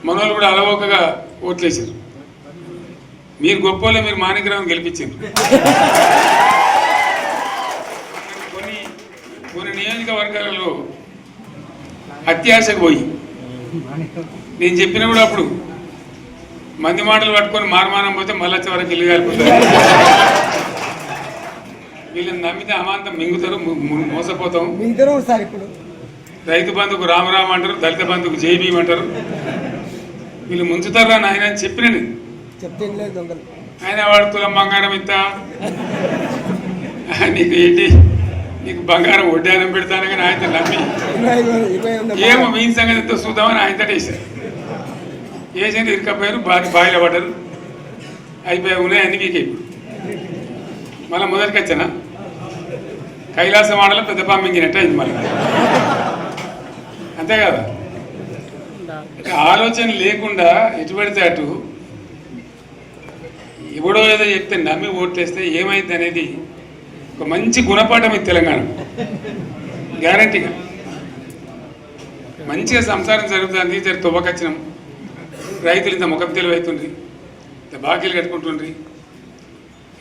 మనోళ్ళు కూడా అలవోకగా ఓట్లేసారు. మీరు గొప్పలే, మీరు మాణిక్యరావుని గెలిపించారు. కొన్ని నియోజకవర్గాలలో అత్యాశకు పోయి నేను చెప్పిన కూడా అప్పుడు మంది మాటలు పట్టుకొని మారమానం పోతే మళ్ళీ వరకు ఇల్లు కాలిపోతారు. వీళ్ళని నమ్మితే అమాంతం మింగుతారు, మోసపోతాం. ఇప్పుడు రైతు బంధుకు రామరామ అంటారు, దళిత బంధుకు జైబీం అంటారు. వీళ్ళు ముంచుతారా నాయన అని చెప్పిన ఆయన వాడు తులం బంగారం ఇంత నీకు ఏంటి, నీకు బంగారం వడ్డానం పెడతాను కానీ ఆయనతో నమ్మి ఏమో మీ సంగతి ఎంతో చూద్దామని ఆయనతో వేసారు. వేసింది ఇరుకపోయారు, బాయిలో పడ్డారు, అయిపోయి ఉన్నాయి అన్ని వీకే. ఇప్పుడు మళ్ళీ మొదటికి వచ్చానా కైలాసం ఆడలో పెద్ద పామింగినట్టు అయింది మళ్ళీ. అంతే కదా, ఆలోచన లేకుండా ఎటు పడితే అటు ఎవడో ఏదో చెప్తే నమ్మి ఓట్లేస్తే ఏమైంది అనేది ఒక మంచి గుణపాఠం ఇది తెలంగాణ. గ్యారంటీగా మంచిగా సంసారం జరుగుతుంది. తువ్వకచ్చినాం, రైతులు ఇంత ముఖం తెలివైతుండ్రి, ఇంత బాకీలు కట్టుకుంటుండ్రి.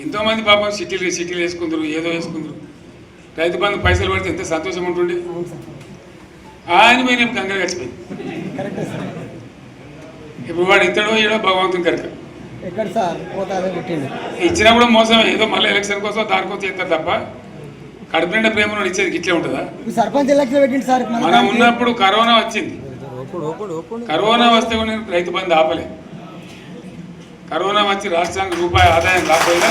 ఎంతోమంది పాపం సిటీలు వేసుకుందరు, ఏదో వేసుకుందరు. రైతు బంధు పైసలు పడితే ఎంత సంతోషం ఉంటుండే. ఆయన మీద కంగారు గచ్చిపోయింది. ఇప్పుడు వాడు ఇతడో ఏడో భగవంతుని కనుక ఇచ్చినప్పుడు మోసం. ఏదో మళ్ళీ ఎలక్షన్ కోసం దానికోసం చేస్తారు తప్ప కడుపు నిండా ప్రేమ ఇచ్చేది ఇట్లే ఉంటుందా? సర్పంచ్ ఎలక్షన్ పెట్టింది సార్. మనం ఉన్నప్పుడు కరోనా వచ్చింది. కరోనా వస్తే కూడా నేను రైతు బంధు ఆపలే. కరోనా వచ్చి రాష్ట్రానికి రూపాయి ఆదాయం రాకపోయినా